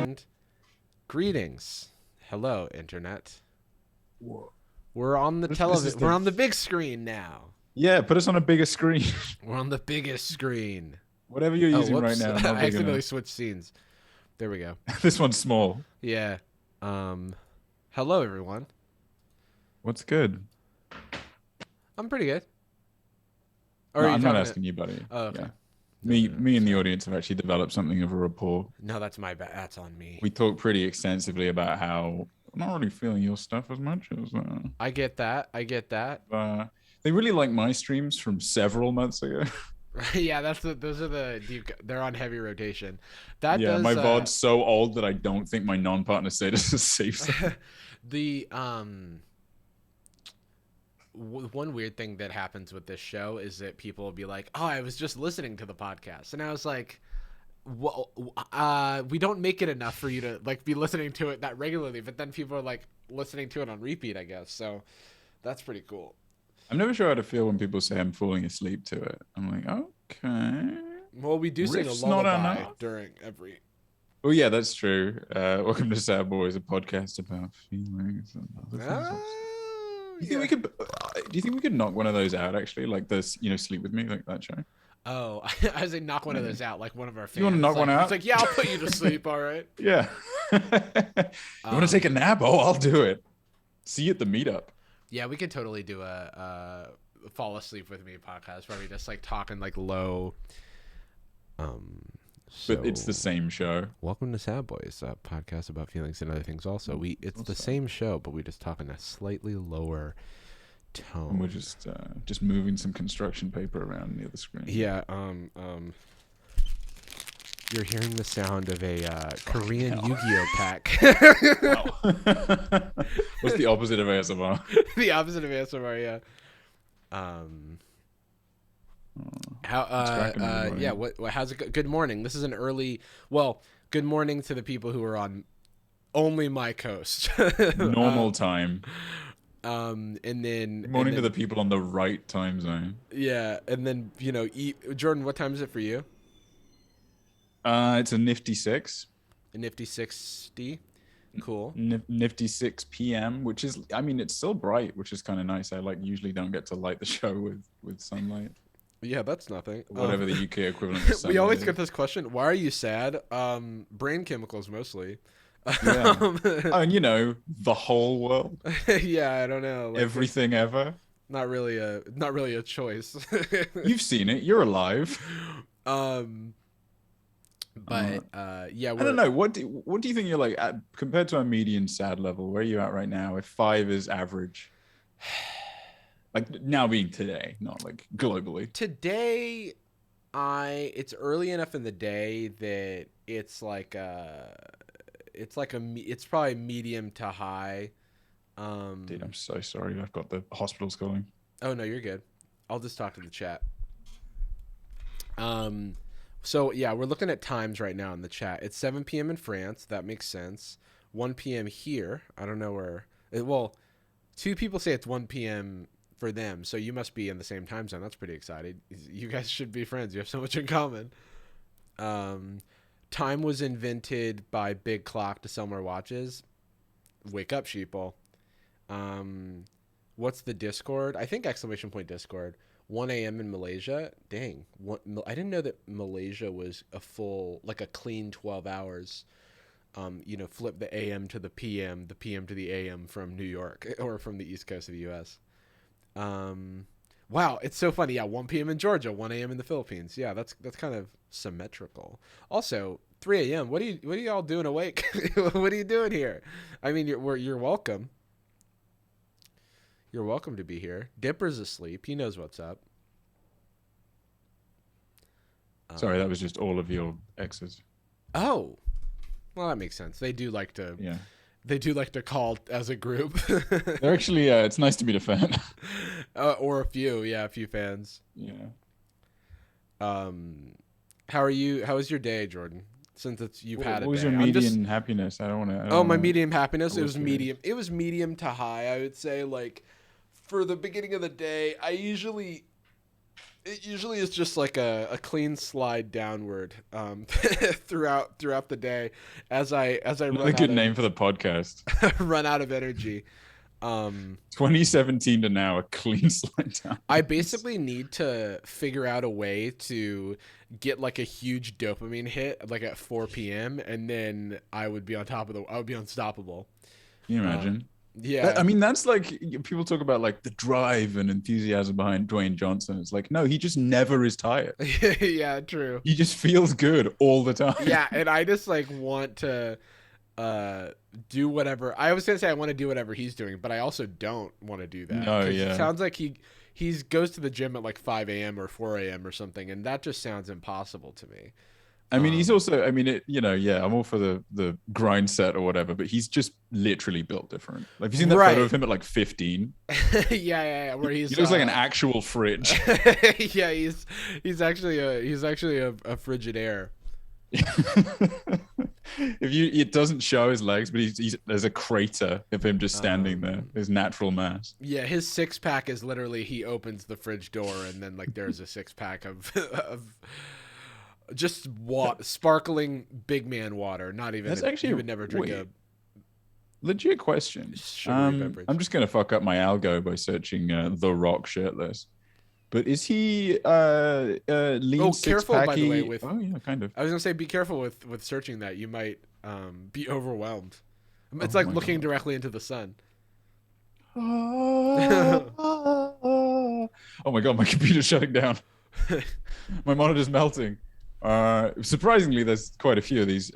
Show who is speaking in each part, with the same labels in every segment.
Speaker 1: And greetings. Hello, Internet.
Speaker 2: Whoa.
Speaker 1: We're on the television. We're on the big screen now.
Speaker 2: Yeah, put us on a bigger screen.
Speaker 1: We're on the biggest screen.
Speaker 2: Whatever you're using right now.
Speaker 1: I accidentally switched scenes. There we go.
Speaker 2: This one's small.
Speaker 1: Yeah. Hello, everyone.
Speaker 2: What's good?
Speaker 1: I'm pretty good.
Speaker 2: No, I'm not asking you, buddy.
Speaker 1: Oh, okay.
Speaker 2: Yeah. Me and the audience have actually developed something of a rapport.
Speaker 1: No, that's my bad. That's on me.
Speaker 2: We talked pretty extensively about how I'm not really feeling your stuff as much as.
Speaker 1: I get that.
Speaker 2: They really like my streams from several months ago.
Speaker 1: Yeah, they're on heavy rotation.
Speaker 2: My VOD's so old that I don't think my non-partner status is safe.
Speaker 1: One weird thing that happens with this show is that people will be like, "Oh, I was just listening to the podcast," and I was like, "Well, we don't make it enough for you to like be listening to it that regularly." But then people are like listening to it on repeat, I guess. So that's pretty cool.
Speaker 2: I'm never sure how to feel when people say I'm falling asleep to it. I'm like, okay.
Speaker 1: Well, we do sing a lullaby during every.
Speaker 2: Oh yeah, that's true. Welcome to Sad Boys, a podcast about feelings and other things. Do you think we could knock one of those out actually, like this, Sleep With Me, like that show?
Speaker 1: Oh, I was like, knock one of those out, like one of our fans.
Speaker 2: You want to knock one out?
Speaker 1: It's like, yeah, I'll put you to sleep. All right.
Speaker 2: Yeah. You want to take a nap? Oh, I'll do it. See you at the meetup.
Speaker 1: Yeah, we could totally do a fall asleep with me podcast where we just like talking like low.
Speaker 2: But it's the same show.
Speaker 1: Welcome to Sad Boys, a podcast about feelings and other things. Also, it's the same show, but we just talk in a slightly lower tone.
Speaker 2: And we're just moving some construction paper around near the screen.
Speaker 1: Yeah. You're hearing the sound of a Korean Yu-Gi-Oh pack.
Speaker 2: What's the opposite of ASMR?
Speaker 1: The opposite of ASMR, yeah. How's it go? Good morning. This is an early. Well, good morning to the people who are on only my coast.
Speaker 2: Normal time.
Speaker 1: And then
Speaker 2: good morning to the people on the right time zone.
Speaker 1: Yeah, and then Jordan, what time is it for you?
Speaker 2: It's a nifty 6.
Speaker 1: A nifty 60. Cool.
Speaker 2: Nifty 6 p.m., which is, it's still bright, which is kind of nice. I usually don't get to light the show with sunlight.
Speaker 1: Yeah, that's nothing.
Speaker 2: Whatever the UK equivalent of sunlight.
Speaker 1: We always get this question. Why are you sad? Brain chemicals mostly.
Speaker 2: Yeah. The whole world.
Speaker 1: Yeah, I don't know.
Speaker 2: Like, everything ever.
Speaker 1: Not really a choice.
Speaker 2: You've seen it. You're alive.
Speaker 1: But yeah,
Speaker 2: I don't know. What do you think you're like compared to our median sad level? Where are you at right now? If 5 is average, like now being today, not like globally.
Speaker 1: Today, it's early enough in the day that it's probably medium to high.
Speaker 2: Dude, I'm so sorry. I've got the hospitals calling.
Speaker 1: Oh no, you're good. I'll just talk to the chat. So yeah, we're looking at times right now in the chat. It's 7 p.m. in France. That makes sense. 1 p.m. here. I don't know where. Well, 2 people say it's 1 p.m. for them, so you must be in the same time zone. That's pretty exciting. You guys should be friends. You have so much in common. Time was invented by Big Clock to sell more watches. Wake up, sheeple. What's the Discord? I think ! Discord. 1 a.m. in Malaysia. Dang. I didn't know that Malaysia was a clean 12 hours. Flip the AM to the PM to the AM from New York or from the East Coast of the U.S. Wow, it's so funny. Yeah, 1 p.m. in Georgia, 1 a.m. in the Philippines. Yeah, that's kind of symmetrical. Also, 3 a.m. What are y'all doing awake? What are you doing here? I mean, you're welcome. You're welcome to be here. Dipper's asleep. He knows what's up.
Speaker 2: Sorry, that was just all of your exes.
Speaker 1: Oh, well, that makes sense. They do like to.
Speaker 2: Yeah.
Speaker 1: They do like to call as a group.
Speaker 2: They're actually. It's nice to meet a fan.
Speaker 1: Or a few fans.
Speaker 2: Yeah.
Speaker 1: How are you? How was your day, Jordan? Since you've had it.
Speaker 2: What was your median happiness? I don't want to.
Speaker 1: My medium happiness. It was medium. It was medium to high. I would say, like, for the beginning of the day, I usually It usually is just like a clean slide downward throughout the day as I
Speaker 2: Another
Speaker 1: run out
Speaker 2: good
Speaker 1: of
Speaker 2: name for the podcast.
Speaker 1: run out of energy. Um,
Speaker 2: 2017 to now, a clean slide down.
Speaker 1: I basically need to figure out a way to get like a huge dopamine hit like at 4 p.m. and then I would be I would be unstoppable.
Speaker 2: Can you imagine?
Speaker 1: Yeah.
Speaker 2: I mean, that's like people talk about like the drive and enthusiasm behind Dwayne Johnson. It's like, no, he just never is tired.
Speaker 1: Yeah, true.
Speaker 2: He just feels good all the time.
Speaker 1: Yeah, and I just like want to do whatever. I was gonna say I want to do whatever he's doing, but I also don't want to do that.
Speaker 2: No, yeah.
Speaker 1: It sounds like he goes to the gym at like 5 a.m. or 4 a.m. or something, and that just sounds impossible to me.
Speaker 2: I mean, he's also, I mean, I'm all for the grind set or whatever, but he's just literally built different. Like, have you seen that photo of him at like 15?
Speaker 1: Yeah, where he
Speaker 2: looks like an actual fridge.
Speaker 1: Yeah, he's actually a Frigidaire.
Speaker 2: It doesn't show his legs, but there's a crater of him just standing there, his natural mass.
Speaker 1: Yeah, his 6-pack is literally he opens the fridge door and then like there's a 6-pack of just sparkling big man water. Not even.
Speaker 2: That's actually,
Speaker 1: you would never drink a
Speaker 2: legit question. I'm just gonna fuck up my algo by searching The Rock shirtless. But is he lean
Speaker 1: careful by the way with.
Speaker 2: Oh yeah, kind of.
Speaker 1: I was gonna say be careful with searching that. You might be overwhelmed. It's like looking directly into the sun.
Speaker 2: Oh my god, my computer's shutting down. My monitor's melting. Surprisingly, there's quite a few of these.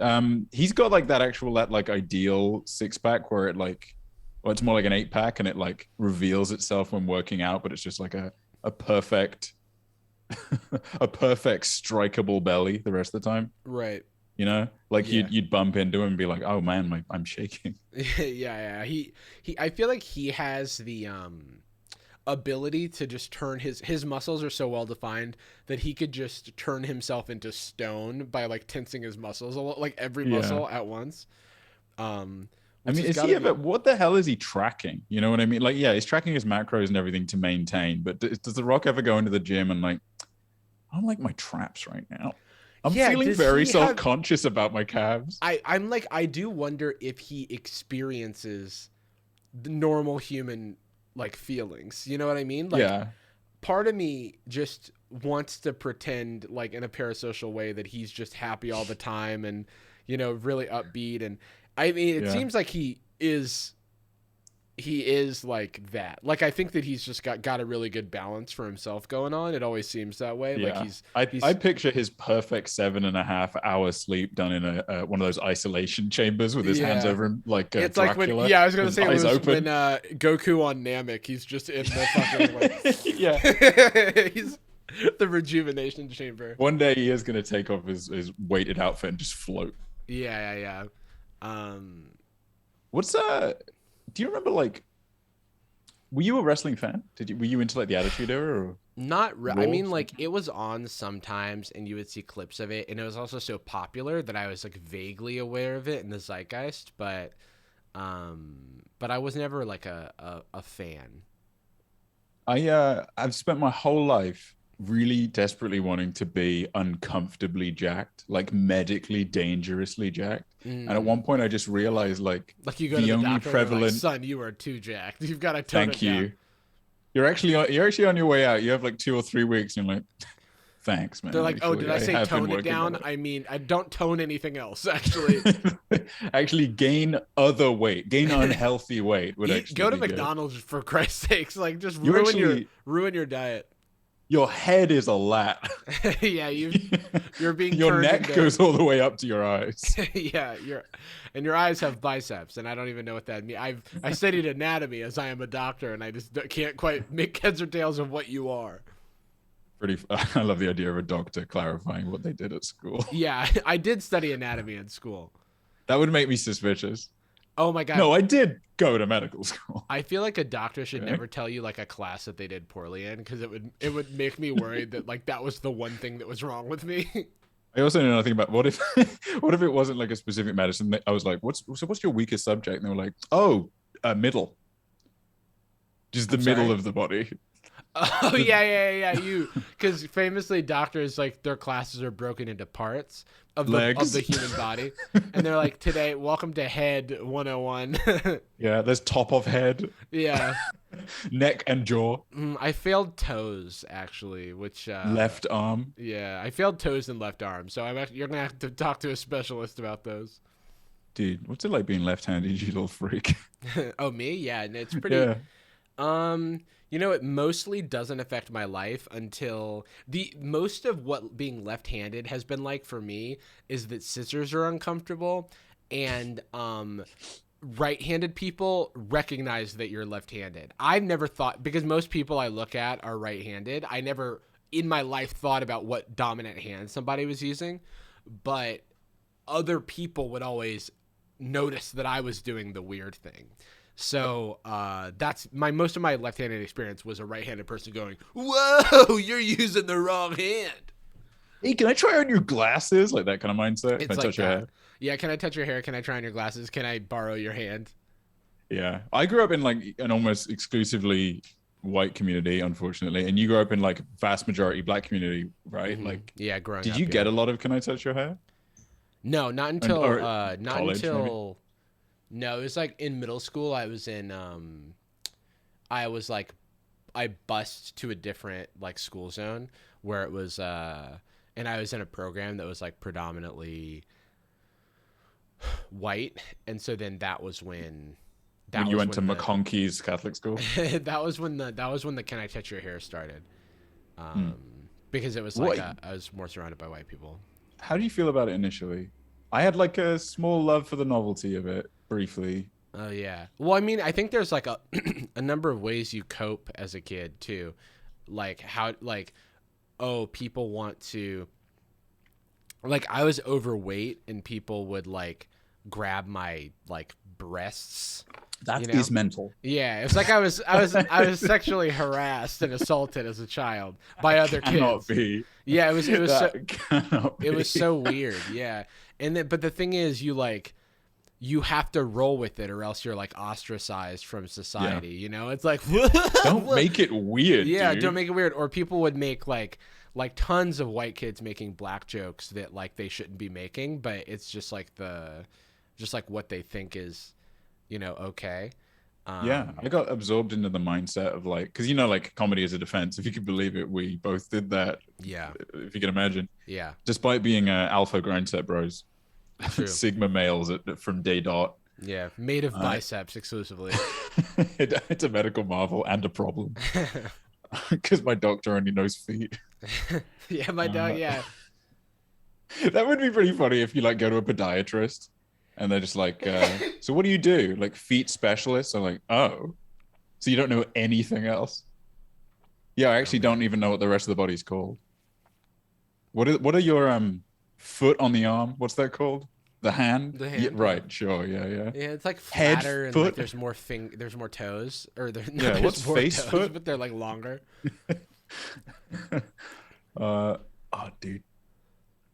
Speaker 2: He's got like that ideal 6-pack where it's more like an 8-pack and it like reveals itself when working out, but it's just like a perfect strikeable belly the rest of the time.
Speaker 1: Right.
Speaker 2: You know, like you'd bump into him and be like, oh man, I'm shaking.
Speaker 1: Yeah. I feel like he has the ability to just turn his muscles are so well defined that he could just turn himself into stone by like tensing his muscles like every muscle at once. I mean,
Speaker 2: what the hell is he tracking? You know what I mean? Like, yeah, he's tracking his macros and everything to maintain, but does The Rock ever go into the gym and like, I don't like my traps right now. I'm feeling very self-conscious about my calves.
Speaker 1: I'm like, I do wonder if he experiences the normal human like feelings, you know what I mean? Like,
Speaker 2: yeah.
Speaker 1: Part of me just wants to pretend like in a parasocial way that he's just happy all the time and, you know, really upbeat. And I mean, it seems like he is like that. Like, I think that he's just got a really good balance for himself going on. It always seems that way.
Speaker 2: Yeah.
Speaker 1: Like
Speaker 2: I picture his perfect 7.5 hour sleep done in one of those isolation chambers with his hands over him, like it's Dracula,
Speaker 1: like when I was gonna say it was when Goku on Namek, he's just in the fucking like, he's the rejuvenation chamber.
Speaker 2: One day he is gonna take off his weighted outfit and just float.
Speaker 1: Yeah.
Speaker 2: What's do you remember, like, were you a wrestling fan? Were you into like the Attitude Era? Or
Speaker 1: not I mean, like, it was on sometimes and you would see clips of it, and it was also so popular that I was like vaguely aware of it in the zeitgeist, but I was never like a fan.
Speaker 2: I've spent my whole life really desperately wanting to be uncomfortably jacked, like medically dangerously jacked. And at one point I just realized like
Speaker 1: you go to the doctor prevalent, like, son, you are too jacked, you've got to tone it down.
Speaker 2: You're actually on your way out. You have like 2 or 3 weeks and you're like, thanks, man.
Speaker 1: They're like, oh, did I say tone it down? I mean, I don't tone anything else, actually.
Speaker 2: Actually gain other weight, gain unhealthy weight would actually
Speaker 1: go to McDonald's good. For Christ's sakes, like just ruin your diet.
Speaker 2: Your head is a lat.
Speaker 1: Yeah, you're being
Speaker 2: your neck goes all the way up to your eyes.
Speaker 1: Yeah, your eyes have biceps, and I don't even know what that means. I studied anatomy as I am a doctor, and I just can't quite make heads or tails of what you are.
Speaker 2: I love the idea of a doctor clarifying what they did at school.
Speaker 1: Yeah, I did study anatomy in school.
Speaker 2: That would make me suspicious.
Speaker 1: Oh my god.
Speaker 2: No, I did go to medical school.
Speaker 1: I feel like a doctor should never tell you like a class that they did poorly in, because it would make me worried that like that was the one thing that was wrong with me.
Speaker 2: I also know nothing about what if it wasn't like a specific medicine. I was like, what's your weakest subject? And they were like, middle. Just the middle of the body.
Speaker 1: Oh yeah. You because famously doctors like their classes are broken into parts of the human body, and they're like today, welcome to Head 101.
Speaker 2: Yeah, there's top of head,
Speaker 1: Yeah.
Speaker 2: neck and jaw,
Speaker 1: I failed toes actually, which
Speaker 2: left arm.
Speaker 1: yeah, I failed toes and left arm, so you're gonna have to talk to a specialist about those.
Speaker 2: Dude, what's it like being left-handed, you little freak?
Speaker 1: Oh, me? Yeah, and it's pretty.
Speaker 2: Yeah.
Speaker 1: It mostly doesn't affect my life until the most of what being left-handed has been like for me is that scissors are uncomfortable, and right-handed people recognize that you're left-handed. I've never thought, because most people I look at are right-handed. I never in my life thought about what dominant hand somebody was using, but other people would always notice that I was doing the weird thing. So that's most of my left-handed experience was a right-handed person going, "Whoa, you're using the wrong hand."
Speaker 2: Hey, can I try on your glasses? Like that kind of mindset.
Speaker 1: It's
Speaker 2: Can I
Speaker 1: like
Speaker 2: touch your
Speaker 1: that.
Speaker 2: hair?
Speaker 1: Yeah, can I touch your hair? Can I try on your glasses? Can I borrow your hand?
Speaker 2: Yeah. I grew up in like an almost exclusively white community, unfortunately, and you grew up in like vast majority black community, right?
Speaker 1: Mm-hmm.
Speaker 2: Like,
Speaker 1: yeah, growing
Speaker 2: did
Speaker 1: up,
Speaker 2: you get a lot of "Can I touch your hair"?
Speaker 1: No, not until
Speaker 2: Or
Speaker 1: not
Speaker 2: college,
Speaker 1: until no, it was like in middle school. I was like I bussed to a different like school zone where it was and I was in a program that was like predominantly white, and so then that was when
Speaker 2: You went to McConkey's Catholic school?
Speaker 1: that was when the "Can I touch your hair" started. Because it was like I was more surrounded by white people.
Speaker 2: How do you feel about it initially? I had like a small love for the novelty of it briefly.
Speaker 1: Oh yeah. Well, I mean, I think there's like a a number of ways you cope as a kid too. Like how people want to like I was overweight and people would like grab my like breasts.
Speaker 2: That is mental.
Speaker 1: Yeah, it's like I was sexually harassed and assaulted as a child by other kids.
Speaker 2: Be.
Speaker 1: Yeah, it was
Speaker 2: it
Speaker 1: was so weird. Yeah. And then but the thing is you have to roll with it or else you're like ostracized from society, It's like
Speaker 2: don't make it weird.
Speaker 1: Yeah,
Speaker 2: dude.
Speaker 1: don't make it weird. Or people would make like tons of white kids making black jokes that like they shouldn't be making, but it's just like what they think is okay.
Speaker 2: Yeah, I got absorbed into the mindset of like, because like comedy is a defense. If you could believe it, we both did that.
Speaker 1: Yeah,
Speaker 2: if you can imagine.
Speaker 1: Yeah,
Speaker 2: despite being alpha grindset bros, sigma males from day dot.
Speaker 1: Yeah, made of biceps exclusively.
Speaker 2: It's a medical marvel and a problem because my doctor only knows feet.
Speaker 1: Yeah, my dog. Yeah,
Speaker 2: that would be pretty funny if you like go to a podiatrist. And they're just like, so what do you do? Like feet specialist? I'm like, oh, so you don't know anything else? Yeah, I actually don't even know what the rest of the body's called. What are your foot on the arm? What's that called? The hand?
Speaker 1: The hand.
Speaker 2: Yeah, right. Sure. Yeah.
Speaker 1: Yeah, it's like flatter and
Speaker 2: foot.
Speaker 1: like there's more toes or
Speaker 2: what's face
Speaker 1: toes,
Speaker 2: foot?
Speaker 1: But they're like longer.
Speaker 2: Oh, dude,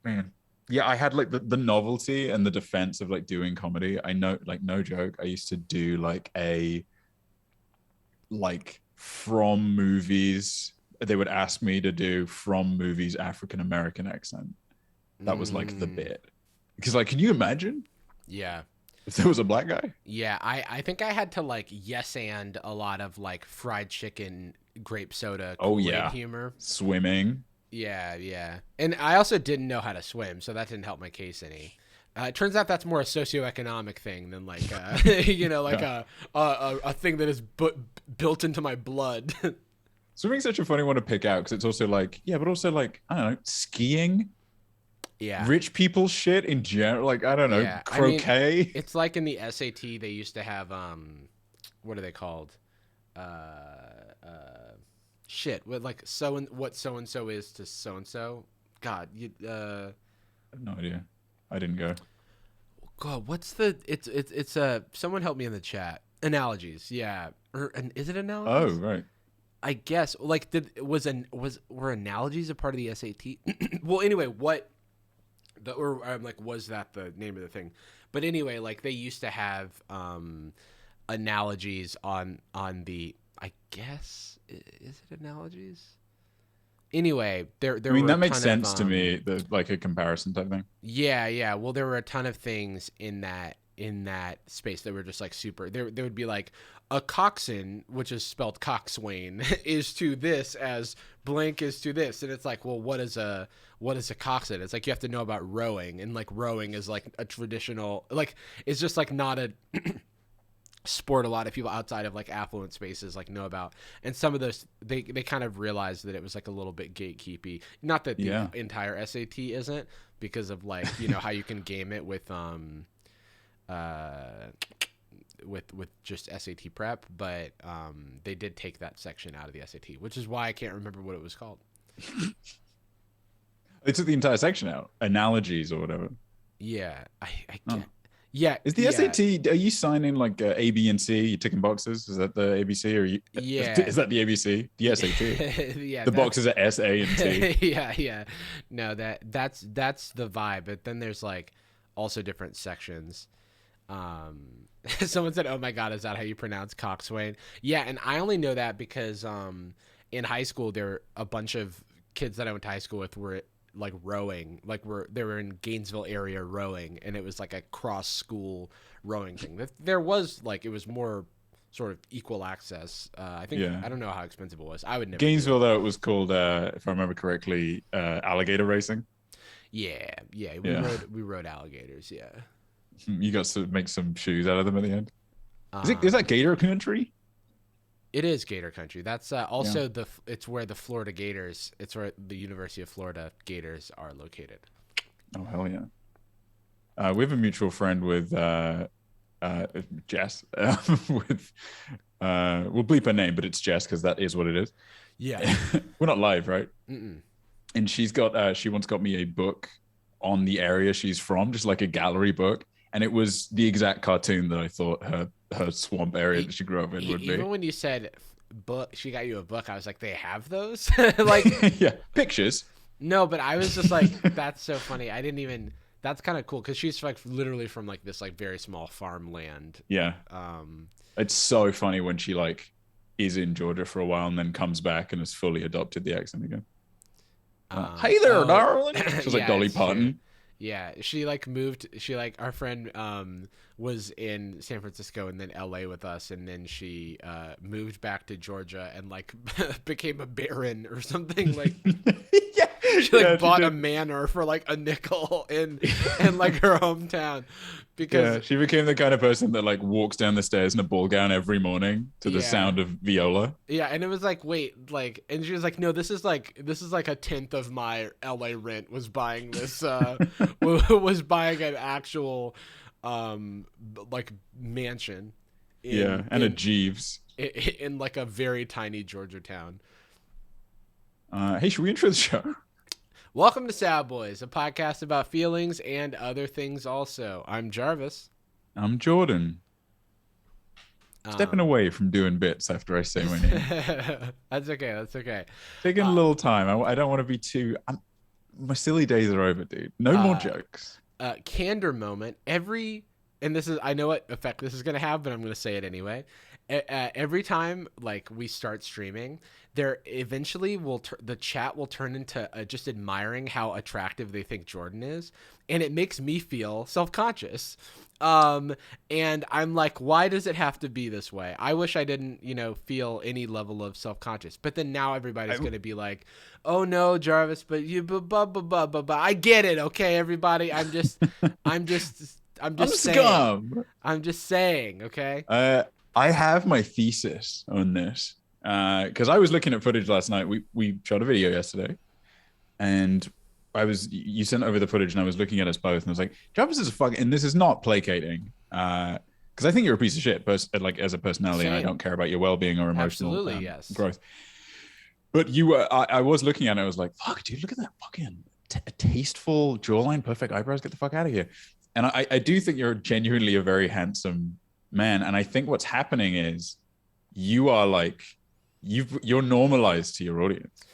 Speaker 2: man. Yeah, I had like the novelty and the defense of like doing comedy. I know, like, no joke, I used to do like from movies. They would ask me to do from movies African American accent. That was like the bit. Because like, can you imagine?
Speaker 1: Yeah.
Speaker 2: If there was a black guy?
Speaker 1: Yeah, I think I had to like yes and a lot of like fried chicken, grape soda, Kool-Aid humor.
Speaker 2: Swimming.
Speaker 1: Yeah. And I also didn't know how to swim, so that didn't help my case any. It turns out that's more a socioeconomic thing than like, a thing that is built into my blood.
Speaker 2: Swimming's such a funny one to pick out because it's also like, but also like, I don't know, skiing.
Speaker 1: Yeah.
Speaker 2: Rich people shit in general. Like, I don't know, croquet.
Speaker 1: I mean, it's like in the SAT, they used to have, what are they called? Shit, what like what so and so is to so and so. God,
Speaker 2: I have no idea. I didn't go.
Speaker 1: God, what's it's someone help me in the chat. Analogies, yeah. Is it analogies?
Speaker 2: Oh, right.
Speaker 1: I guess like were analogies a part of the SAT? Well, anyway, was that the name of the thing? But anyway, like they used to have analogies on the I guess is it analogies? Anyway, there
Speaker 2: I mean,
Speaker 1: were
Speaker 2: that
Speaker 1: a
Speaker 2: makes
Speaker 1: ton
Speaker 2: sense
Speaker 1: of,
Speaker 2: to me, like a comparison type thing.
Speaker 1: Yeah. Well, there were a ton of things in that space that were just like super. There would be like a coxswain, which is spelled coxswain, is to this as blank is to this, and it's like, well, what is a coxswain? It's like you have to know about rowing, and like rowing is like a traditional, like it's just like not a sport a lot of people outside of like affluent spaces like know about. And some of those they kind of realized that it was like a little bit gatekeepy, not that the entire SAT isn't, because of like, you know, how you can game it with just SAT prep, but they did take that section out of the SAT, which is why I can't remember what it was called.
Speaker 2: They took the entire section out, analogies or whatever.
Speaker 1: Yeah, I get. Yeah.
Speaker 2: Is the SAT, are you signing like A, B, and C? You ticking boxes? Is that the ABC? Or is that the ABC? The SAT?
Speaker 1: Yeah.
Speaker 2: The boxes are S, A, and T.
Speaker 1: Yeah. No, that's the vibe. But then there's like also different sections. Someone said, "Oh my God, is that how you pronounce coxswain?" Yeah, and I only know that because in high school there were a bunch of kids that I went to high school with were like rowing, like they were in Gainesville area rowing, and it was like a cross school rowing thing. There was like, it was more sort of equal access. I think, I don't know how expensive it was. I would never.
Speaker 2: Gainesville though, it was called, if I remember correctly, alligator racing.
Speaker 1: Yeah. We rode alligators. Yeah.
Speaker 2: You got to make some shoes out of them at the end. Is that gator country?
Speaker 1: It is Gator country. That's also it's where the Florida Gators. It's where the University of Florida Gators are located.
Speaker 2: Oh hell yeah! We have a mutual friend with Jess. With we'll bleep her name, but it's Jess because that is what it is.
Speaker 1: Yeah,
Speaker 2: we're not live, right?
Speaker 1: Mm-mm.
Speaker 2: And she's got she once got me a book on the area she's from, just like a gallery book, and it was the exact cartoon that I thought her swamp area that she grew up in would be.
Speaker 1: Even when you said book, she got you a book, I was like, they have those? Like,
Speaker 2: yeah, pictures.
Speaker 1: No, but I was just like, that's so funny. I didn't even. That's kind of cool because she's like literally from like this like very small farmland.
Speaker 2: Yeah. It's so funny when she like is in Georgia for a while and then comes back and has fully adopted the accent again. Hey there, darling. She's like Dolly Parton.
Speaker 1: True. Yeah, she like moved. She like, our friend was in San Francisco and then LA with us, and then she moved back to Georgia and like became a baron or something. Like,
Speaker 2: yeah,
Speaker 1: she like bought a manor for like a nickel in like her hometown. Because
Speaker 2: she became the kind of person that like walks down the stairs in a ball gown every morning to the sound of viola.
Speaker 1: Yeah, and it was like, wait, like, and she was like, no, this is like a tenth of my LA rent. Was buying this, was buying an actual, like mansion.
Speaker 2: And a Jeeves
Speaker 1: in like a very tiny Georgia town.
Speaker 2: Hey, should we intro the show?
Speaker 1: Welcome to Sad Boys, a podcast about feelings and other things also. I'm Jarvis.
Speaker 2: I'm Jordan. Stepping away from doing bits after I say my name.
Speaker 1: That's okay.
Speaker 2: Taking a little time. I don't want to be too... my silly days are over, dude. No more jokes.
Speaker 1: Candor moment. And this is, I know what effect this is going to have, but I'm going to say it anyway. Every time like we start streaming, there eventually the chat will turn into just admiring how attractive they think Jordan is, and it makes me feel self-conscious. And I'm like, why does it have to be this way? I wish I didn't, feel any level of self-conscious. But then now everybody's going to be like, oh no, Jarvis, but you, I get it, okay, everybody. I'm just saying. I'm just saying, okay.
Speaker 2: I have my thesis on this because I was looking at footage last night. We shot a video yesterday, and you sent over the footage, and I was looking at us both, and I was like, Jarvis is a fucking, and this is not placating, because I think you're a piece of shit, like as a personality, and I don't care about your well-being or emotional growth. But I was looking at it, I was like, fuck, dude, look at that fucking tasteful jawline, perfect eyebrows, get the fuck out of here. And I do think you're genuinely a very handsome man, and I think what's happening is you are like you're normalized to your audience.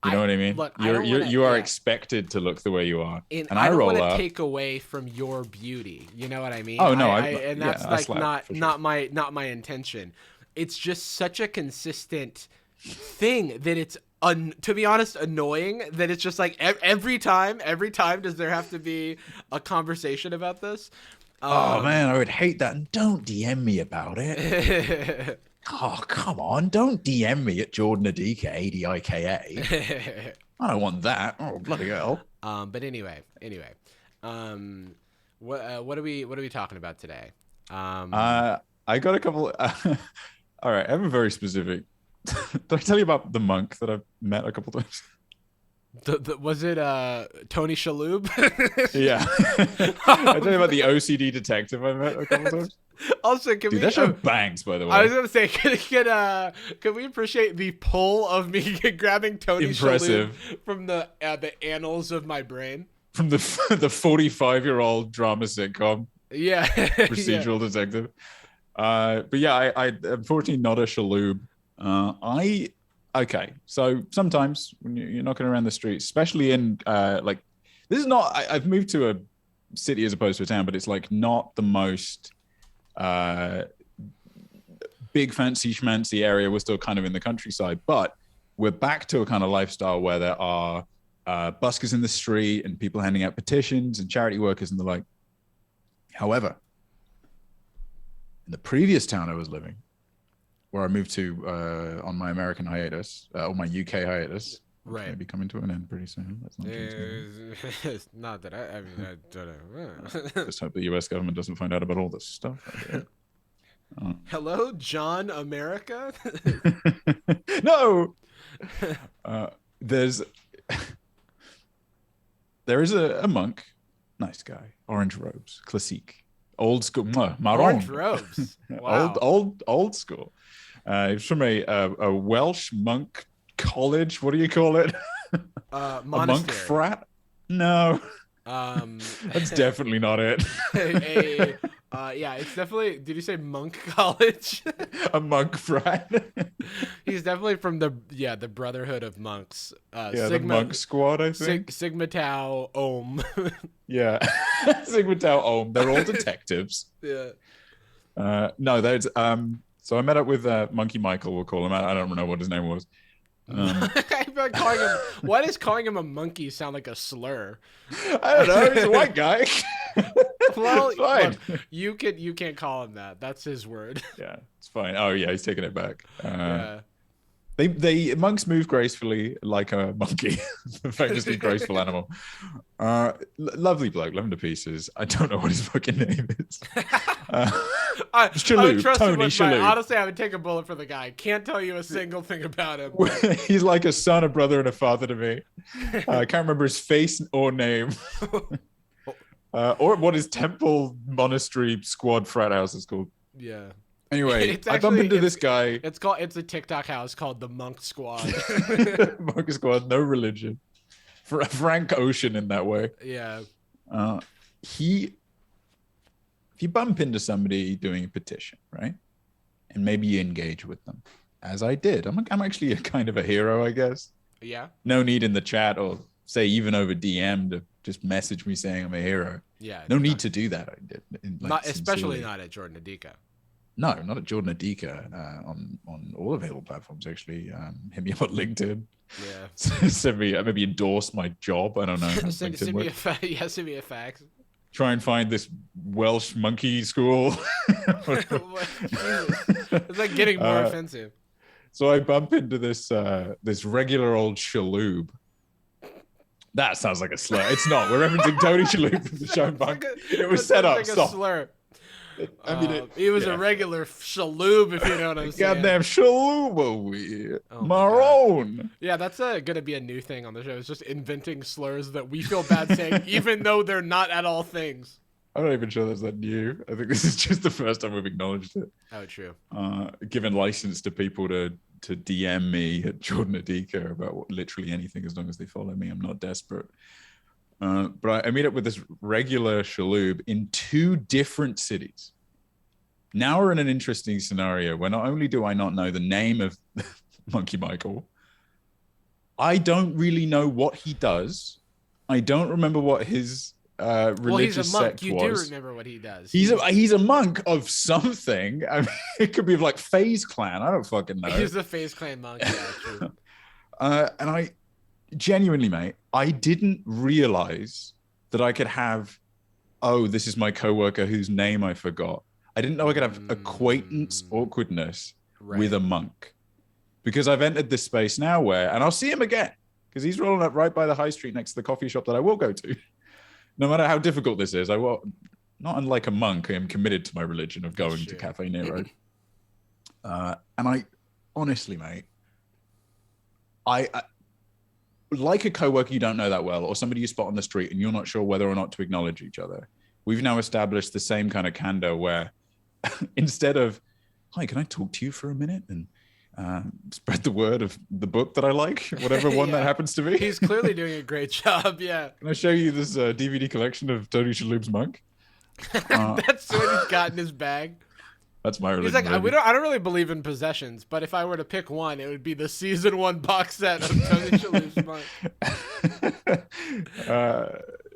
Speaker 2: You know what I mean? Look, you are expected to look the way you are, and I don't want to
Speaker 1: take away from your beauty. You know what I mean?
Speaker 2: Oh no,
Speaker 1: and that's like not my intention. it's just such a consistent thing that it's to be honest, annoying that it's just like every time does there have to be a conversation about this.
Speaker 2: Oh man, I would hate that. And don't DM me about it. Oh, come on. Don't DM me at Jordan Adika, ADIKA. I don't want that. Oh, bloody hell.
Speaker 1: But anyway. What are we talking about today?
Speaker 2: I got a couple. All right, I have a very specific. Did I tell you about the monk that I've met a couple times?
Speaker 1: Was it Tony Shalhoub?
Speaker 2: Yeah. I tell you about the OCD detective I met a couple times.
Speaker 1: Also,
Speaker 2: that show bangs, by the way.
Speaker 1: I was gonna say, can we appreciate the pull of me grabbing Tony Shalhoub from the annals of my brain? From
Speaker 2: the 45-year-old drama sitcom.
Speaker 1: Yeah.
Speaker 2: Procedural detective. But yeah, I unfortunately not a Shalhoub. Okay, so sometimes when you're knocking around the streets, especially in like, this is not, I've moved to a city as opposed to a town, but it's like not the most big fancy schmancy area. We're still kind of in the countryside, but we're back to a kind of lifestyle where there are buskers in the street and people handing out petitions and charity workers and the like. However, in the previous town I was living, where I moved to on my American hiatus, or my UK hiatus,
Speaker 1: right?
Speaker 2: Maybe coming to an end pretty soon. That's not
Speaker 1: it's not that I mean, I don't know.
Speaker 2: Just hope the US government doesn't find out about all this stuff.
Speaker 1: Hello, John America.
Speaker 2: No. There is a monk, nice guy, orange robes, classique, old school, marron.
Speaker 1: Orange robes. Wow.
Speaker 2: old school. He's from a Welsh monk college. What do you call it? A monk frat? No. That's definitely not it.
Speaker 1: Yeah, it's definitely. Did you say monk college?
Speaker 2: A monk frat.
Speaker 1: He's definitely from the Brotherhood of Monks.
Speaker 2: Sigma, the monk squad, I think.
Speaker 1: Sigma Tau Ohm.
Speaker 2: Yeah, Sigma Tau Ohm. They're all detectives.
Speaker 1: Yeah.
Speaker 2: No, there's So I met up with Monkey Michael. We'll call him. I don't know what his name was.
Speaker 1: Why does calling him a monkey sound like a slur?
Speaker 2: I don't know. He's a white guy.
Speaker 1: Well, look, you can't call him that. That's his word.
Speaker 2: Yeah, it's fine. Oh yeah, he's taking it back.
Speaker 1: Yeah.
Speaker 2: They monks move gracefully like a monkey, the famously graceful animal. Lovely bloke, love him to pieces. I don't know what his fucking name is. Shalhoub, Tony Shalhoub.
Speaker 1: Honestly, I would take a bullet for the guy. Can't tell you a single thing about him.
Speaker 2: He's like a son, a brother, and a father to me. I can't remember his face or name. Or what his temple monastery squad frat house is called.
Speaker 1: Yeah.
Speaker 2: Anyway, I bump into this guy.
Speaker 1: It's a TikTok house called the Monk Squad.
Speaker 2: Monk Squad, no religion. Frank Ocean in that way.
Speaker 1: Yeah.
Speaker 2: If you bump into somebody doing a petition, right? And maybe you engage with them, as I did. I'm actually a kind of a hero, I guess.
Speaker 1: Yeah.
Speaker 2: No need in the chat or say even over DM to just message me saying I'm a hero.
Speaker 1: Yeah.
Speaker 2: No need to do that. I did.
Speaker 1: Especially not at Jordan Adika.
Speaker 2: No, not at Jordan Adika. On all available platforms, actually. Hit me up on LinkedIn.
Speaker 1: Yeah.
Speaker 2: Send me, maybe endorse my job. I don't know.
Speaker 1: send me a fax.
Speaker 2: Try and find this Welsh monkey school.
Speaker 1: It's like getting more offensive.
Speaker 2: So I bump into this regular old Shalhoub. That sounds like a slur. It's not. We're referencing Tony Shalhoub from the show Monk. It was set up.
Speaker 1: Like
Speaker 2: Stop.
Speaker 1: A slur.
Speaker 2: I mean,
Speaker 1: he was a regular Shalhoub, if you know what I'm saying.
Speaker 2: Goddamn Shalhoub, Maroon.
Speaker 1: Yeah, that's gonna be a new thing on the show. It's just inventing slurs that we feel bad saying, even though they're not at all things.
Speaker 2: I'm not even sure that's that new. I think this is just the first time we've acknowledged it.
Speaker 1: Oh, true.
Speaker 2: Given license to people to DM me at Jordan Adika about literally anything as long as they follow me. I'm not desperate. But I meet up with this regular Shalhoub in 2 different cities. Now we're in an interesting scenario where not only do I not know the name of Monkey Michael, I don't really know what he does. I don't remember what his religious
Speaker 1: he's a monk.
Speaker 2: sect
Speaker 1: You
Speaker 2: was.
Speaker 1: do remember what he does.
Speaker 2: He's a monk of something. I mean, it could be of like FaZe Clan. I don't fucking know.
Speaker 1: He's the FaZe Clan monk. Yeah, true.
Speaker 2: And I genuinely, mate, I didn't realize that I could have, oh, this is my coworker whose name I forgot. I didn't know I could have acquaintance awkwardness with a monk, because I've entered this space now where, and I'll see him again because he's rolling up right by the high street next to the coffee shop that I will go to. No matter how difficult this is, I will, not unlike a monk, I am committed to my religion of going to Cafe Nero. And I, honestly, mate, I like a coworker you don't know that well, or somebody you spot on the street and you're not sure whether or not to acknowledge each other. We've now established the same kind of candor where instead of, hi, can I talk to you for a minute and spread the word of the book that I like, whatever one that happens to be.
Speaker 1: He's clearly doing a great job. Yeah.
Speaker 2: Can I show you this DVD collection of Tony Shalhoub's Monk?
Speaker 1: That's what he's got in his bag.
Speaker 2: That's my religion.
Speaker 1: He's like, I don't really believe in possessions, but if I were to pick one, it would be the season 1 box set of Tony Shalhoub's Monk.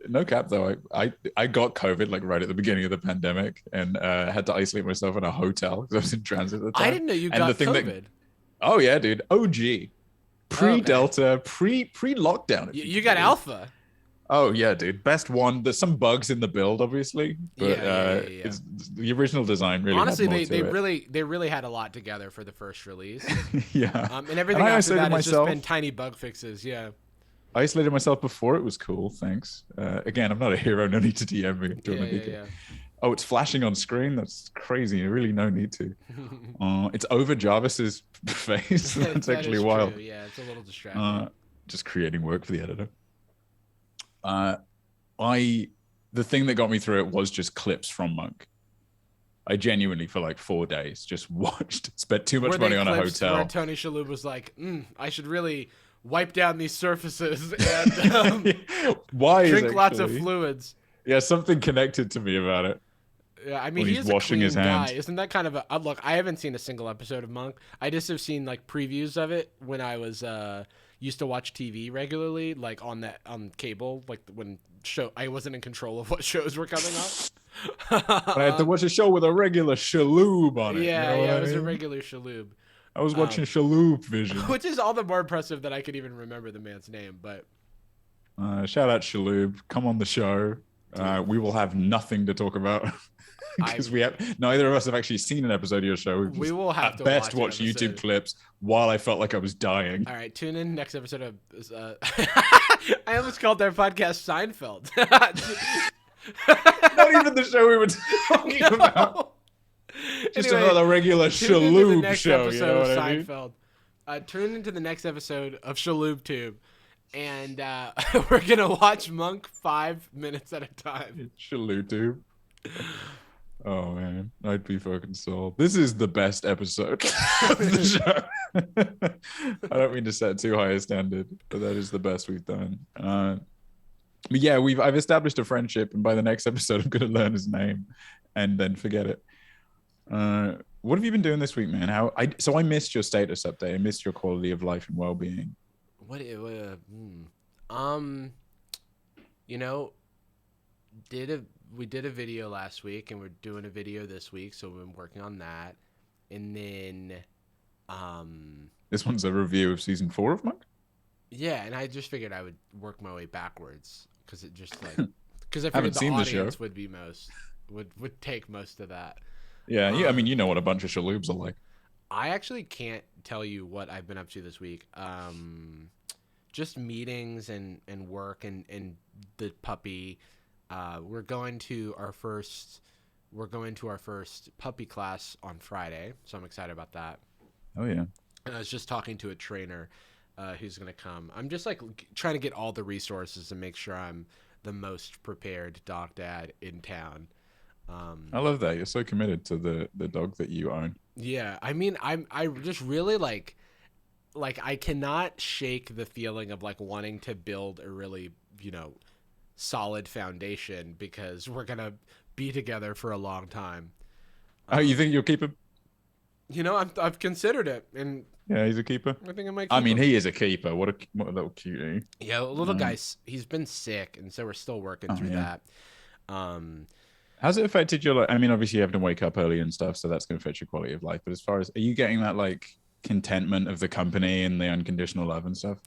Speaker 2: No cap though. I got COVID like right at the beginning of the pandemic, and had to isolate myself in a hotel because I was in transit at the time.
Speaker 1: I didn't know you got COVID.
Speaker 2: Oh yeah, dude. OG. Pre-Delta, pre-lockdown.
Speaker 1: You got Alpha.
Speaker 2: Oh yeah, dude. Best one. There's some bugs in the build, obviously, but it's the original design really.
Speaker 1: Honestly,
Speaker 2: had more
Speaker 1: they really had a lot together for the first release.
Speaker 2: Yeah.
Speaker 1: And everything after that has just been tiny bug fixes. Yeah.
Speaker 2: I isolated myself before it was cool. Thanks. Again, I'm not a hero. No need to DM me. Yeah. Oh, it's flashing on screen. That's crazy. Really, no need to. It's over Jarvis's face. That's actually wild.
Speaker 1: True. Yeah, it's a little distracting.
Speaker 2: Just creating work for the editor. The thing that got me through it was just clips from Monk. I genuinely, for like 4 days, just spent too much money on a hotel.
Speaker 1: Where Tony Shalhoub was like, I should really wipe down these surfaces and drink lots of fluids.
Speaker 2: Yeah, something connected to me about it.
Speaker 1: Yeah, I mean,
Speaker 2: he's washing his hands.
Speaker 1: Guy. Isn't that kind of a look? I haven't seen a single episode of Monk. I just have seen like previews of it when I was used to watch TV regularly, like on cable, like when I wasn't in control of what shows were coming up.
Speaker 2: I had to watch a show with a regular Shalhoub on it.
Speaker 1: Yeah,
Speaker 2: you know
Speaker 1: it was a regular Shalhoub.
Speaker 2: I was watching Shalhoub Vision,
Speaker 1: which is all the more impressive that I could even remember the man's name. But
Speaker 2: shout out Shalhoub, come on the show. We will have nothing to talk about. Because neither of us have actually seen an episode of your show.
Speaker 1: We will have to
Speaker 2: watch YouTube clips while I felt like I was dying.
Speaker 1: All right, tune in next episode of. I almost called their podcast Seinfeld.
Speaker 2: Not even the show we were talking about. Just another regular Shalhoub show. You know what I mean?
Speaker 1: Seinfeld. Tune into the next episode of Shalhoub Tube, and we're gonna watch Monk 5 minutes at a time.
Speaker 2: Shalhoub Tube. Oh man, I'd be fucking sold. This is the best episode of the show. I don't mean to set too high a standard, but that is the best we've done. But yeah, I've established a friendship, and by the next episode, I'm gonna learn his name and then forget it. What have you been doing this week, man? So I missed your status update. I missed your quality of life and well-being.
Speaker 1: We did a video last week, and we're doing a video this week, so we've been working on that. And then,
Speaker 2: this one's a review of season 4 of Monk?
Speaker 1: Yeah, and I just figured I would work my way backwards, because it just because I figured
Speaker 2: the
Speaker 1: audience would be would take most of that.
Speaker 2: Yeah, I mean, you know what a bunch of Shalhoubs are like.
Speaker 1: I actually can't tell you what I've been up to this week. Just meetings and work and the puppy. We're going to our first puppy class on Friday, so I'm excited about that.
Speaker 2: Oh yeah.
Speaker 1: And I was just talking to a trainer who's going to come. I'm just like trying to get all the resources and make sure I'm the most prepared dog dad in town.
Speaker 2: I love that. You're so committed to the dog that you own.
Speaker 1: Yeah, I mean, I just really like I cannot shake the feeling of like wanting to build a really, solid foundation, because we're gonna be together for a long time.
Speaker 2: Oh, you think you'll keep him?
Speaker 1: I've considered it, and
Speaker 2: Yeah, he's a keeper.
Speaker 1: I think I might keep
Speaker 2: I mean,
Speaker 1: him.
Speaker 2: he is a keeper. What a little cutie.
Speaker 1: Yeah, little guy's he's been sick, and so we're still working
Speaker 2: Oh
Speaker 1: through
Speaker 2: yeah.
Speaker 1: that. Um,
Speaker 2: How's it affected your? I mean, obviously you have to wake up early and stuff, so that's going to affect your quality of life. But as far as, are you getting that like contentment of the company and the unconditional love and stuff?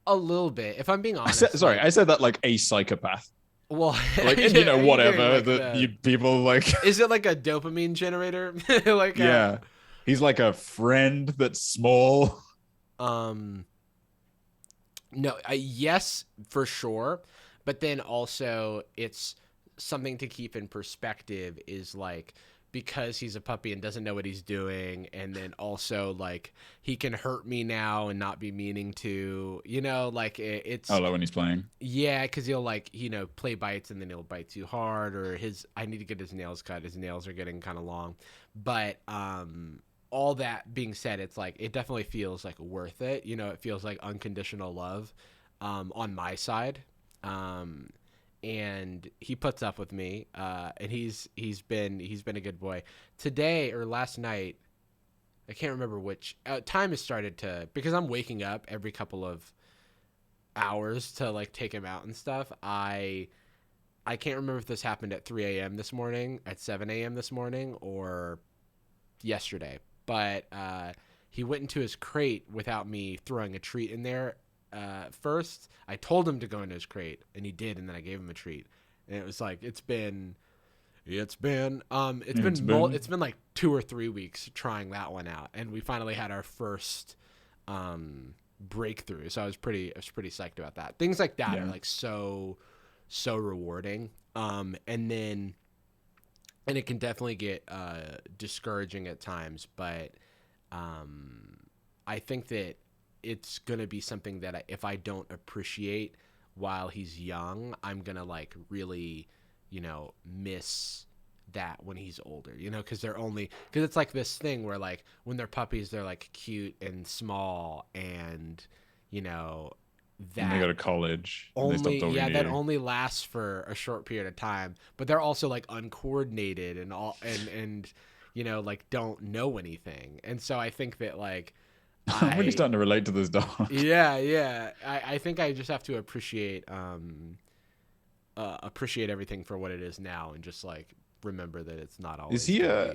Speaker 1: a little bit, if I'm being honest.
Speaker 2: Sorry, I said that like a psychopath.
Speaker 1: Well,
Speaker 2: Like, and
Speaker 1: are you getting
Speaker 2: whatever
Speaker 1: like
Speaker 2: that you people like.
Speaker 1: Is it like a dopamine generator? like
Speaker 2: Yeah, he's like a friend that's small.
Speaker 1: Um, no, yes, for sure. But then also, it's something to keep in perspective is like because he's a puppy and doesn't know what he's doing. And then also, like, he can hurt me now and not be meaning to, like it's.
Speaker 2: Oh, like when he's playing.
Speaker 1: Yeah, because he'll like, play bites and then he'll bite too hard or I need to get his nails cut. His nails are getting kind of long. But, all that being said, it's like it definitely feels like worth it. It feels like unconditional love on my side. And he puts up with me. And he's been a good boy. Today or last night, I can't remember which time has started to, because I'm waking up every couple of hours to like take him out and stuff. I can't remember if this happened at 3 a.m. this morning, at 7 a.m. this morning, or yesterday. But he went into his crate without me throwing a treat in there. First, I told him to go into his crate, and he did, and then I gave him a treat. And it was like it's been like 2 or 3 weeks trying that one out, and we finally had our first breakthrough. So I was pretty psyched about that. Things like that are like so rewarding. And it can definitely get discouraging at times, but I think that it's going to be something that if I don't appreciate while he's young, I'm going to like really, miss that when he's older, because it's like this thing where like when they're puppies, they're like cute and small and, that
Speaker 2: they go to college.
Speaker 1: That only lasts for a short period of time, but they're also like uncoordinated and all and like don't know anything. And so I think that like
Speaker 2: I'm really starting to relate to this dog.
Speaker 1: Yeah. I think I just have to appreciate everything for what it is now and just like remember that it's not always.
Speaker 2: Is he a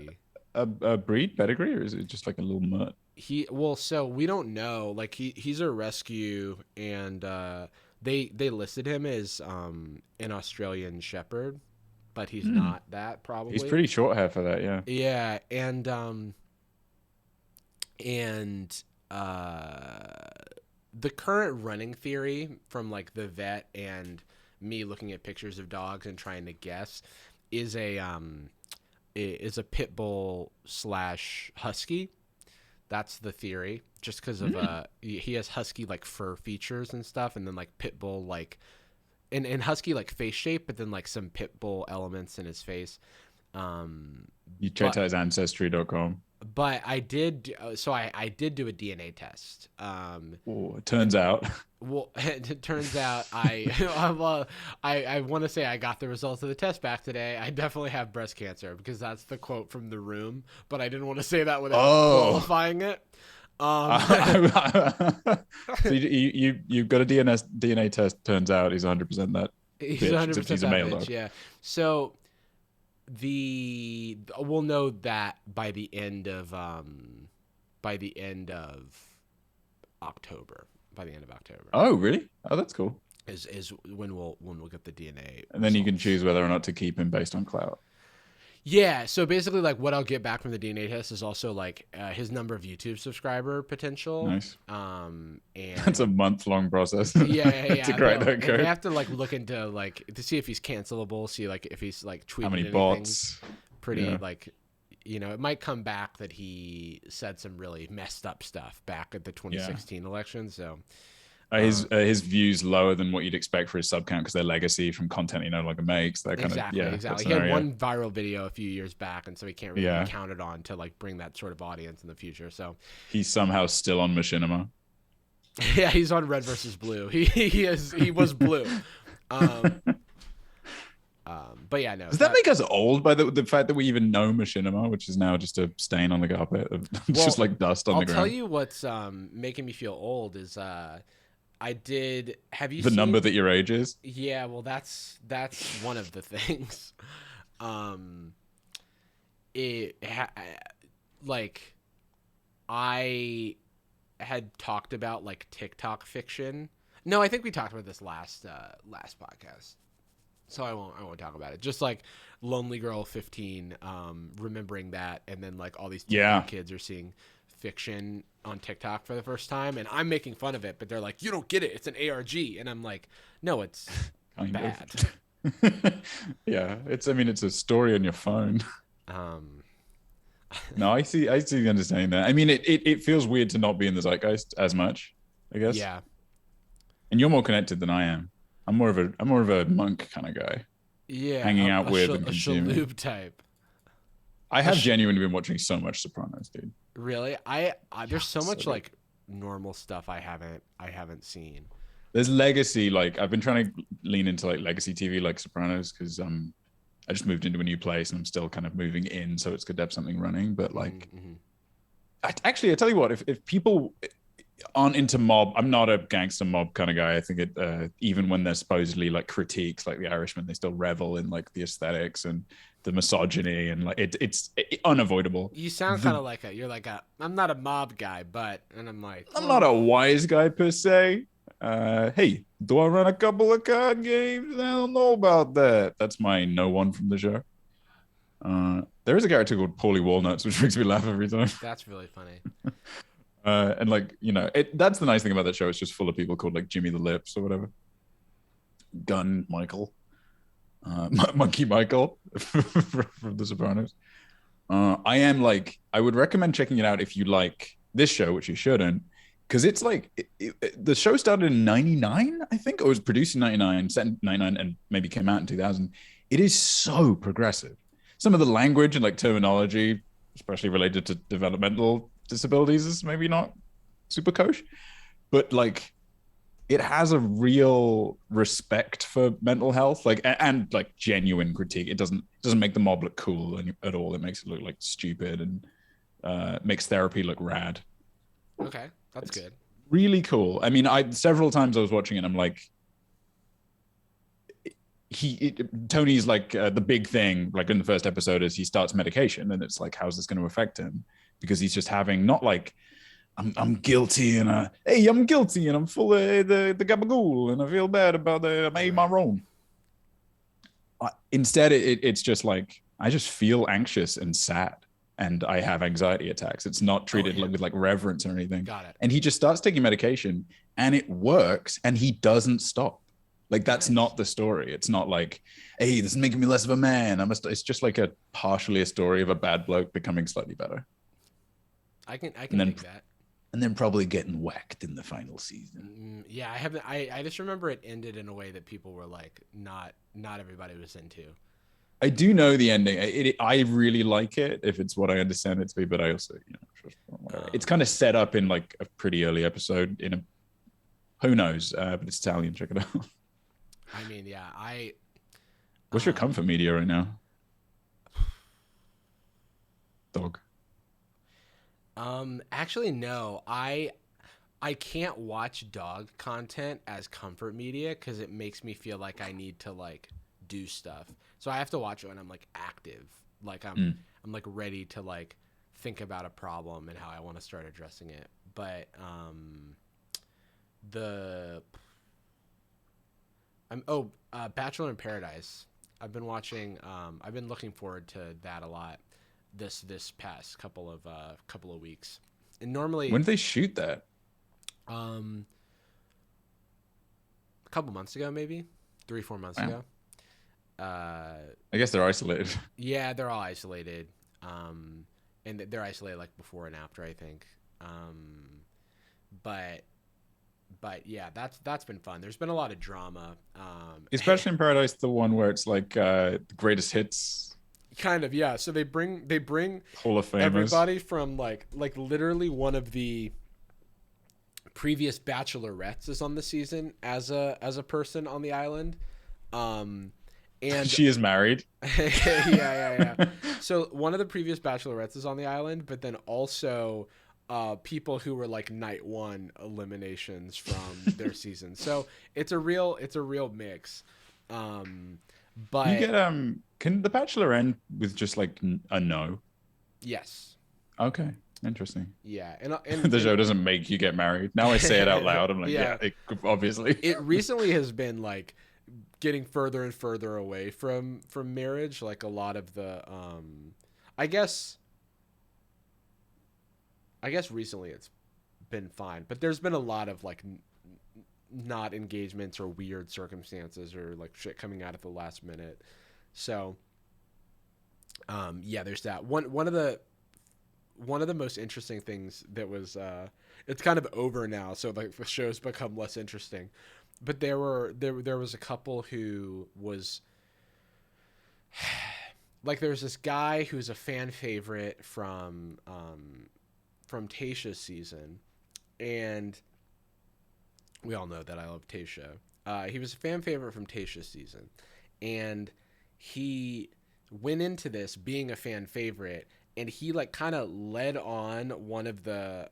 Speaker 2: breed pedigree, or is it just like a little mutt?
Speaker 1: So we don't know. Like he's a rescue, and they listed him as an Australian Shepherd, but he's not that probably.
Speaker 2: He's pretty short hair for that, yeah.
Speaker 1: Yeah, and the current running theory from like the vet and me looking at pictures of dogs and trying to guess is a pit bull / husky. That's the theory, just because of he has husky like fur features and stuff, and then like pit bull like and husky like face shape, but then like some pit bull elements in his face.
Speaker 2: You checked out his ancestry.com.
Speaker 1: But I did, so I did do a DNA test.
Speaker 2: It turns out.
Speaker 1: Well, it turns out I want to say I got the results of the test back today. I definitely have breast cancer because that's the quote from The Room, but I didn't want to say that without qualifying it.
Speaker 2: So you got a DNA test. Turns out he's 100% that.
Speaker 1: He's 100%
Speaker 2: he's a male
Speaker 1: bitch,
Speaker 2: dog.
Speaker 1: yeah. So we'll know that by the end of October. By the end of October.
Speaker 2: Oh, really? Oh, that's cool.
Speaker 1: Is when we'll get the DNA.
Speaker 2: And then you can choose whether or not to keep him based on clout.
Speaker 1: Yeah, so basically, like what I'll get back from the DNA test is also like his number of YouTube subscriber potential.
Speaker 2: Nice.
Speaker 1: And
Speaker 2: that's a month-long process.
Speaker 1: Yeah.
Speaker 2: To crack that code.
Speaker 1: They have to like look into like to see if he's cancelable. See like if he's like tweeting
Speaker 2: how many
Speaker 1: anything
Speaker 2: bots.
Speaker 1: Pretty like. It might come back that he said some really messed up stuff back at the 2016 election. So
Speaker 2: his views lower than what you'd expect for his sub count because they're legacy from content like makes that kind
Speaker 1: exactly. He had one viral video a few years back, and so he can't really be counted on to like bring that sort of audience in the future. So
Speaker 2: he's somehow still on Machinima.
Speaker 1: Yeah, he's on Red versus Blue. He was blue. But yeah, no.
Speaker 2: Does that make us old by the fact that we even know machinima, which is now just a stain on the carpet, just like dust on the ground?
Speaker 1: I'll tell you what's making me feel old is I did. Have you
Speaker 2: the
Speaker 1: seen
Speaker 2: number that your age is?
Speaker 1: Yeah, well, that's one of the things. Like I had talked about like TikTok fiction. No, I think we talked about this last podcast. So I won't talk about it. Just like Lonely Girl 15, remembering that, and then like all these TikTok kids are seeing fiction on TikTok for the first time, and I'm making fun of it, but they're like, "You don't get it. It's an ARG," and I'm like, "No, it's
Speaker 2: kind
Speaker 1: bad."
Speaker 2: Yeah, it's a story on your phone. No, I see understanding that. I mean, it feels weird to not be in the zeitgeist as much, I guess.
Speaker 1: Yeah.
Speaker 2: And you're more connected than I am. I'm more of a monk kind of guy.
Speaker 1: Yeah,
Speaker 2: hanging out with and consuming.
Speaker 1: A Shalhoub type.
Speaker 2: I have genuinely been watching so much Sopranos, dude.
Speaker 1: Really? There's so much like normal stuff I haven't seen.
Speaker 2: There's legacy, like I've been trying to lean into like legacy TV like Sopranos because I just moved into a new place and I'm still kind of moving in, so it's good to have something running. But like, I tell you what, if people aren't into mob, I'm not a gangster mob kind of guy. I think it even when they're supposedly like critiques like The Irishman, they still revel in like the aesthetics and the misogyny, and like it's unavoidable.
Speaker 1: You sound kind of like I'm not a mob guy, but, and I'm like,
Speaker 2: I'm not a wise guy per se. Hey, do I run a couple of card games? I don't know about that. That's my no one from the show. There is a character called Paulie Walnuts, which makes me laugh every time.
Speaker 1: That's really funny.
Speaker 2: And like, you know, that's the nice thing about that show. It's just full of people called like Jimmy the Lips or whatever. Gun Michael. Monkey Michael from The Sopranos. I would recommend checking it out if you like this show, which you shouldn't, because it's like the show started in 99, I think, or was produced in 99, set in 99, and maybe came out in 2000. It is so progressive. Some of the language and like terminology, especially related to developmental disabilities, is maybe not super kosher, but like it has a real respect for mental health, like, and like genuine critique. It doesn't make the mob look cool at all. It makes it look like stupid, and makes therapy look rad.
Speaker 1: Okay, that's good.
Speaker 2: Really cool. I mean, several times I was watching it, I'm like, Tony's like the big thing, like in the first episode, is he starts medication, and it's like, how's this going to affect him? Because he's just having not like, I'm guilty and hey, I'm guilty and I'm full of the gabagool and I feel bad about I made my wrong. Instead, it's just like, I just feel anxious and sad and I have anxiety attacks. It's not treated with like reverence or anything.
Speaker 1: Got it.
Speaker 2: And he just starts taking medication and it works and he doesn't stop. Like, that's not the story. It's not like, hey, this is making me less of a man. It's just like partially a story of a bad bloke becoming slightly better.
Speaker 1: I can think that.
Speaker 2: And then probably getting whacked in the final season.
Speaker 1: Yeah, I haven't. I just remember it ended in a way that people were like, not everybody was into.
Speaker 2: I do know the ending. I really like it if it's what I understand it to be, but I also, it's kind of set up in like a pretty early episode in a, who knows? But it's Italian. Check it out.
Speaker 1: I mean, yeah,
Speaker 2: What's your comfort media right now? Dog.
Speaker 1: Actually, no. I can't watch dog content as comfort media because it makes me feel like I need to like do stuff. So I have to watch it when I'm like active, like I'm like ready to like think about a problem and how I want to start addressing it. But Bachelor in Paradise. I've been watching. I've been looking forward to that a lot this past couple of weeks. And normally,
Speaker 2: when did they shoot that?
Speaker 1: A couple months ago, maybe 3-4 months ago.
Speaker 2: I guess they're isolated.
Speaker 1: Yeah, they're all isolated. And they're isolated like before and after, I think. But yeah, that's been fun. There's been a lot of drama.
Speaker 2: Especially in Paradise, the one where it's like the greatest hits.
Speaker 1: Kind of, yeah. So they bring
Speaker 2: Hall of Famers.
Speaker 1: Everybody from like literally one of the previous bachelorettes is on the season as a person on the island. And
Speaker 2: She is married.
Speaker 1: yeah. So one of the previous bachelorettes is on the island, but then also people who were like night one eliminations from their season. So it's a real mix.
Speaker 2: You
Speaker 1: But
Speaker 2: get can the Bachelor end with just like a no?
Speaker 1: yes.
Speaker 2: Okay, interesting.
Speaker 1: Yeah,
Speaker 2: The show doesn't make you get married. Now I say it out loud. I'm like,
Speaker 1: yeah,
Speaker 2: obviously.
Speaker 1: it recently has been like getting further and further away from marriage. Like a lot of the, I guess recently it's been fine, but there's been a lot of like not engagements or weird circumstances or like shit coming out at the last minute. So, yeah, there's that one of the most interesting things that was it's kind of over now, so like the show's become less interesting, but there was a couple who was like, there's this guy who's a fan favorite from Tayshia's season, and we all know that I love Tayshia. He was a fan favorite from Tayshia's season, and he went into this being a fan favorite, and he like kind of led on one of the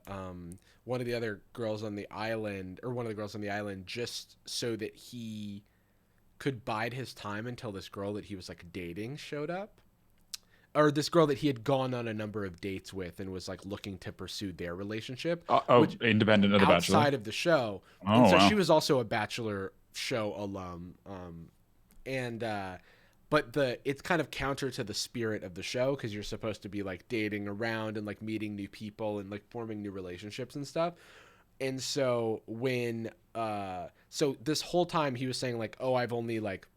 Speaker 1: other girls on the island, or one of the girls on the island, just so that he could bide his time until this girl that he was like dating showed up, or this girl that he had gone on a number of dates with and was like looking to pursue their relationship.
Speaker 2: Which, independent of the Bachelor,
Speaker 1: outside of the show.
Speaker 2: Oh,
Speaker 1: and so
Speaker 2: wow.
Speaker 1: she was also a Bachelor show alum, but it's kind of counter to the spirit of the show, because you're supposed to be like dating around and like meeting new people and like forming new relationships and stuff. And so when so this whole time he was saying like, oh, I've only like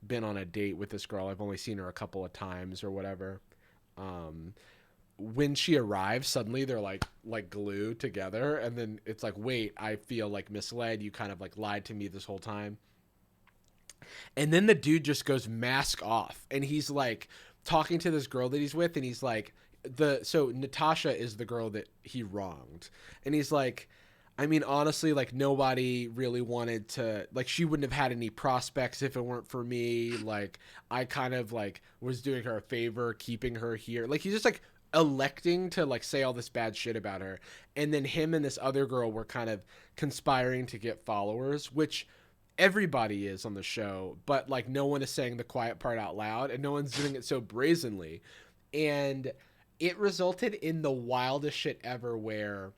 Speaker 1: been on a date with this girl, I've only seen her a couple of times or whatever. When she arrives, suddenly they're like glued together, and then it's like, wait, I feel like misled, you kind of like lied to me this whole time. And then the dude just goes mask off, and he's like talking to this girl that he's with, and he's like, so Natasha is the girl that he wronged, and he's like, I mean, honestly, like nobody really wanted to, like, she wouldn't have had any prospects if it weren't for me. Like, I kind of like was doing her a favor keeping her here. Like, he's just like electing to like say all this bad shit about her. And then him and this other girl were kind of conspiring to get followers, which everybody is on the show, but like no one is saying the quiet part out loud, and no one's doing it so brazenly. And it resulted in the wildest shit ever, where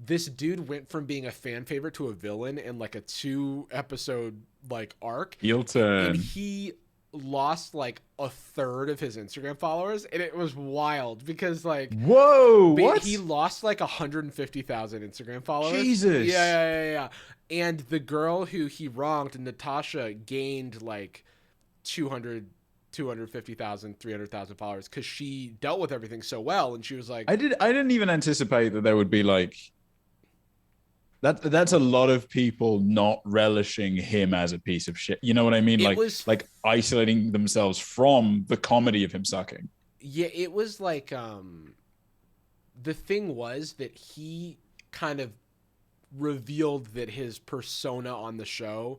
Speaker 1: this dude went from being a fan favorite to a villain in like a 2-episode like arc.
Speaker 2: Heel turn.
Speaker 1: And he lost like a third of his Instagram followers, and it was wild because like,
Speaker 2: whoa, what?
Speaker 1: He lost like 150,000 Instagram followers.
Speaker 2: Jesus.
Speaker 1: Yeah. And the girl who he wronged, Natasha, gained like 250,000, 300,000 followers, because she dealt with everything so well. And she was like,
Speaker 2: I didn't even anticipate that there would be like that's a lot of people not relishing him as a piece of shit. You know what I mean? Like isolating themselves from the comedy of him sucking.
Speaker 1: Yeah, it was like the thing was that he kind of revealed that his persona on the show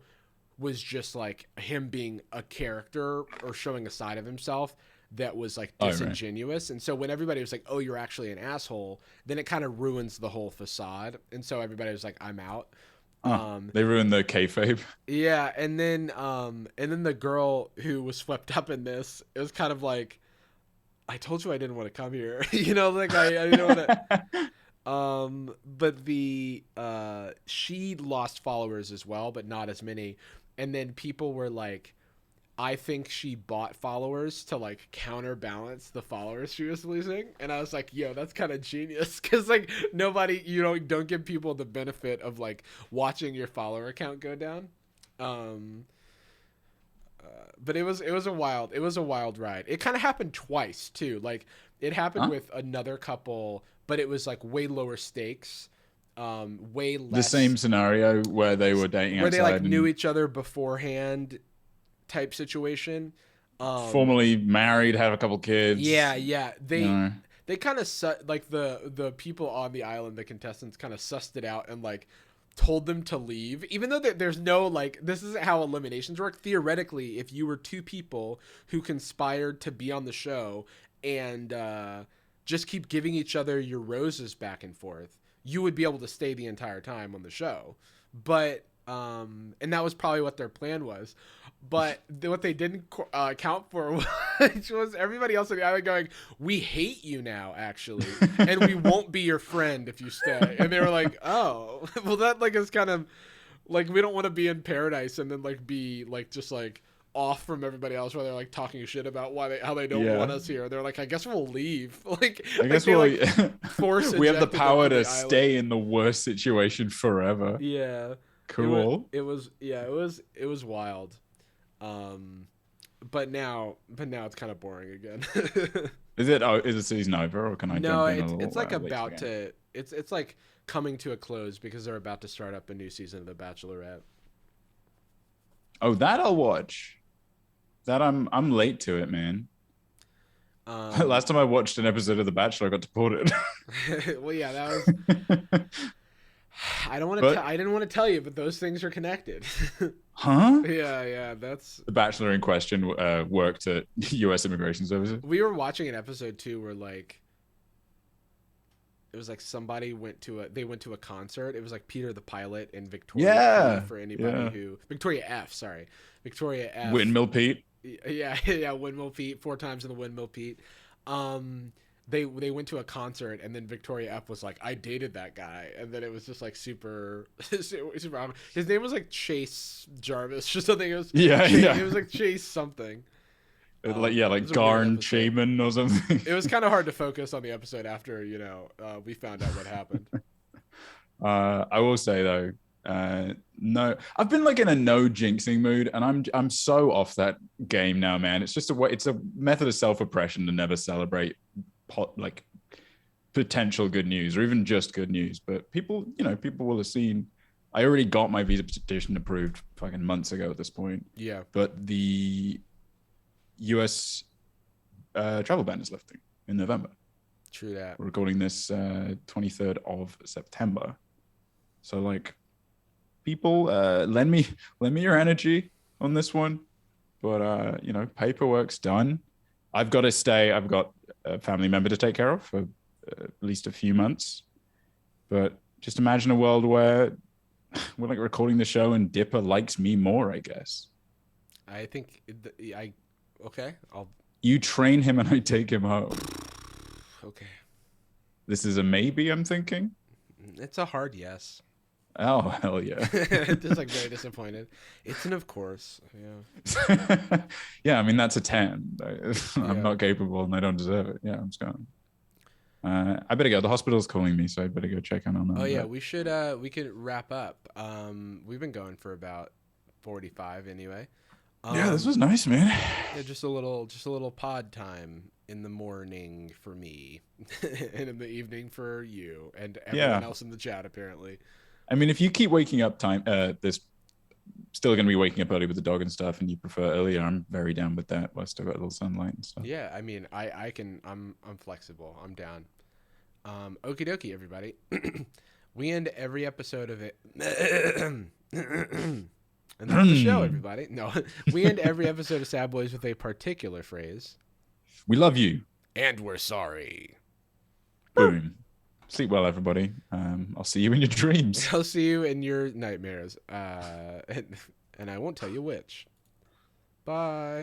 Speaker 1: was just like him being a character or showing a side of himself that was like disingenuous. Right. And so when everybody was like, oh, you're actually an asshole, then it kind of ruins the whole facade. And so everybody was like, I'm out.
Speaker 2: They ruined the kayfabe.
Speaker 1: Yeah. And then the girl who was swept up in this, it was kind of like, I told you I didn't want to come here. You know, like I didn't want to. But she lost followers as well, but not as many. And then people were like, I think she bought followers to like counterbalance the followers she was losing. And I was like, yo, that's kind of genius. Cause like nobody, don't give people the benefit of like watching your follower count go down. But it was a wild ride. It kind of happened twice too. Like it happened with another couple, but it was like way lower stakes. Way less.
Speaker 2: The same scenario where they were dating
Speaker 1: where
Speaker 2: outside,
Speaker 1: they like knew each other beforehand type situation.
Speaker 2: Formally married, have a couple kids.
Speaker 1: Yeah. They kind of like the people on the island, the contestants kind of sussed it out and like told them to leave, even though there's no like, this isn't how eliminations work. Theoretically, if you were two people who conspired to be on the show and just keep giving each other your roses back and forth, you would be able to stay the entire time on the show. But and that was probably what their plan was. But what they didn't account for was everybody else on the island going, "We hate you now, actually, and we won't be your friend if you stay." And they were like, "Oh, well, that like is kind of like, we don't want to be in paradise and then like be like just like off from everybody else where they're like talking shit about how they don't want us here." They're like, "I guess we'll leave." Like,
Speaker 2: I guess
Speaker 1: we'll
Speaker 2: we have the power to stay in the worst situation forever.
Speaker 1: Yeah,
Speaker 2: cool.
Speaker 1: It was wild. But now it's kind of boring again.
Speaker 2: Is it season over, or can I jump in a little?
Speaker 1: It's like about to it's like coming to a close because they're about to start up a new season of The Bachelorette.
Speaker 2: Oh, that I'll watch. That I'm late to it, man. Last time I watched an episode of The Bachelor, I got deported.
Speaker 1: Well, yeah, that was. I didn't want to tell you, but those things are connected.
Speaker 2: Huh?
Speaker 1: Yeah. That's
Speaker 2: the Bachelor in question worked at U.S. Immigration Services.
Speaker 1: We were watching an episode too, where like it was like somebody went to a concert. It was like Peter the Pilot and Victoria P, for anybody who Victoria F. Sorry, Victoria F.
Speaker 2: Windmill Pete.
Speaker 1: Yeah, Windmill Pete, 4 times in the Windmill Pete. They went to a concert, and then Victoria F was like, "I dated that guy," and then it was just like super super. His name was like Chase Jarvis or something. It was It was like Chase something.
Speaker 2: Like Garn Shaman or something.
Speaker 1: It was kind of hard to focus on the episode after we found out what happened.
Speaker 2: I will say though, no, I've been like in a no jinxing mood, and I'm so off that game now, man. It's just it's a method of self-oppression to never celebrate like potential good news or even just good news. But people will have seen. I already got my visa petition approved fucking months ago at this point.
Speaker 1: Yeah.
Speaker 2: But the U.S. Travel ban is lifting in November.
Speaker 1: True that.
Speaker 2: We're recording this 23rd of September. So like, people, lend me your energy on this one. But paperwork's done. I've got to stay. I've got a family member to take care of for at least a few months. But just imagine a world where we're like recording the show and Dipper likes me more, I guess.
Speaker 1: I think okay.
Speaker 2: You train him and I take him home.
Speaker 1: Okay.
Speaker 2: This is a maybe, I'm thinking.
Speaker 1: It's a hard yes.
Speaker 2: Oh, hell yeah.
Speaker 1: Just like very disappointed. It's an of course. Yeah.
Speaker 2: Yeah, I mean, that's a 10. I'm not capable and I don't deserve it. Yeah, I'm just going. I better go. The hospital's calling me, so I better go check in on them.
Speaker 1: Oh, yeah, we could wrap up. We've been going for about 45 anyway.
Speaker 2: Yeah, this was nice, man.
Speaker 1: Yeah, just a little pod time in the morning for me and in the evening for you and everyone else in the chat, apparently.
Speaker 2: I mean, if you keep waking up there's still going to be waking up early with the dog and stuff, and you prefer earlier, I'm very down with that. I still got a little sunlight and stuff.
Speaker 1: Yeah, I mean, I'm flexible. I'm down. Okie dokie, everybody. We end every episode of it. And that's the show, everybody. No, we end every episode of Sad Boys with a particular phrase.
Speaker 2: We love you.
Speaker 1: And we're sorry.
Speaker 2: Boom. Sleep well, everybody. I'll see you in your dreams.
Speaker 1: I'll see you in your nightmares. And I won't tell you which. Bye.